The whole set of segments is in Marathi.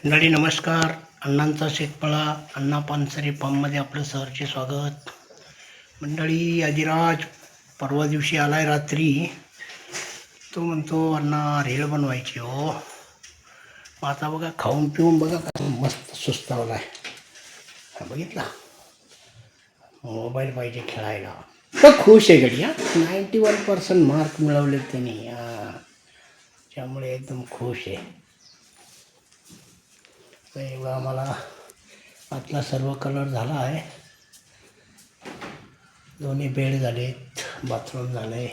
मंडळी नमस्कार. अण्णांचा शेतपळा अण्णा पानसरे फार्ममध्ये आपलं सहर्ष स्वागत. मंडळी अधिराज परवा दिवशी आलाय रात्री. तो म्हणतो अण्णा रेल बनवायची हो. मग आता बघा खाऊन पिऊन बघा का मस्त सुस्तावला आहे. हा बघितला, मोबाईल पाहिजे खेळायला. तो खुश आहे गडी. 91% मार्क मिळवले त्यांनी. त्यामुळे एकदम खुश आहे. तर एवढा आम्हाला आतला सर्व कलर झाला आहे. दोन्ही बेड झालेत, बाथरूम झालं आहे.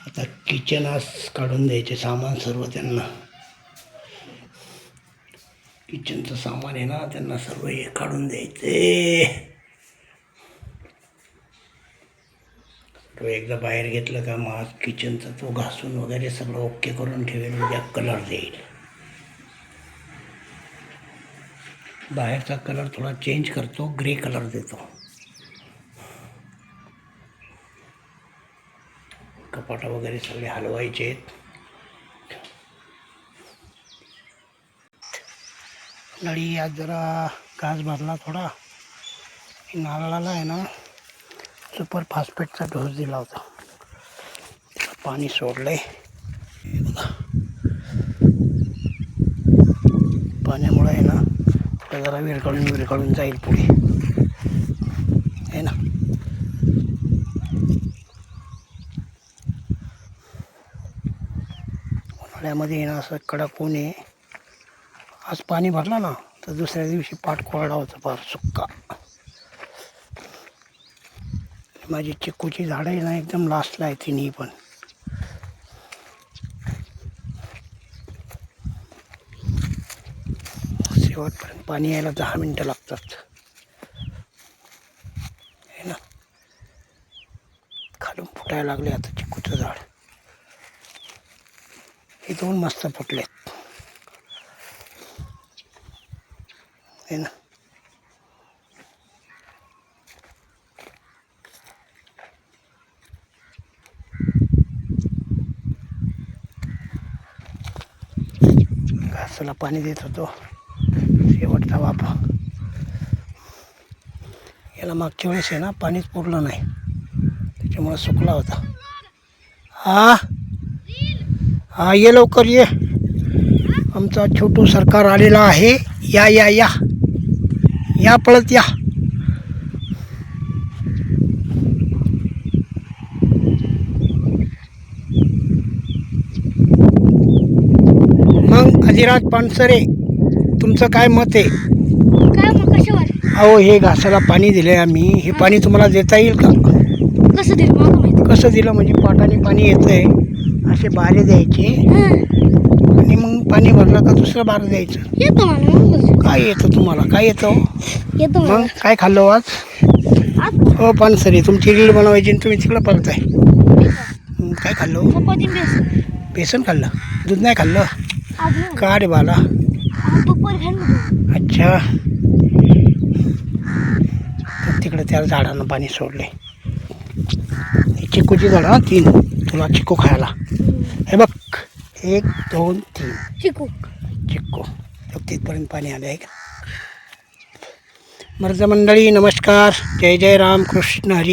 आता किचन आज काढून द्यायचे सामान सर्व त्यांना. किचनचं सामान आहे ना, त्यांना सर्व हे काढून द्यायचे. तो एकदा बाहेर घेतलं का मग आज किचनचा तो घासून वगैरे सगळं ओके करून ठेवेल. उद्या कलर देईल. बाहेरचा कलर थोडा चेंज करतो, ग्रे कलर देतो. कपाटा वगैरे सगळे हलवायचे आहेत. नळी आज जरा घास भरला थोडा. नारळाला आहे ना सुपर फॉस्फेटचा डोस दिला होता. पाणी सोडलंय. पाण्यामुळे आहे ना जरा विरघळून जाईल पुढे आहे ना. उन्हाळ्यामध्ये ना असं कडक ऊन आहे. आज पाणी भरला ना तर दुसऱ्या दिवशी पाठ कोरडा होता, फार सुक्का. माझी चिक्कूची झाडं आहे ना एकदम लास्टला आहे तिन्ही पण. शेवटपर्यंत पाणी यायला 10 मिनटं लागतात है ना. खालून फुटायला लागले आता चिक्कूचं झाड. हे दोन मस्त फुटलेत है ना. घासाला पाणी देत होतो, शेवटचा वाफा. याला मागच्या वेळेस आहे ना पाणीच पुरलं नाही, त्याच्यामुळे सुकला होता. हा ये लवकर ये. आमचा छोटू सरकार आलेला आहे. या या या या पळत या. मग अधिराज पानसरे तुमचं काय मत आहे? काय मग कशावर? अहो हे घासाला पाणी दिलंय आम्ही. हे पाणी तुम्हाला देता येईल का? कसं दिलं मला माहिती. कसं दिलं म्हणजे पाटाने पाणी येतंय, असे बारे द्यायचे आणि मग पाणी भरलं का दुसरं बार द्यायचं. येतो मला. काय येतं तुम्हाला? काय येतं? येतो मग काय खाल्लं आज? हो पानसरे तुमची रील बनवायची आणि तुम्ही तिकडं पळताय. काय खाल्लं? चपाती बेसन. बेसन खाल्लं, दूध नाही खाल्लं आज का रे बाला? दुपारी खाल्लं. अच्छा. तिकडे त्या झाडांना पाणी सोडले. चिक्कूची झाडं 3 तुला चिक्कू खायला. हे बघ 1 2 3 चिक्कू तिथपर्यंत पाणी आले आहे का. मर्द मंडळी नमस्कार. जय जय राम कृष्ण हरी.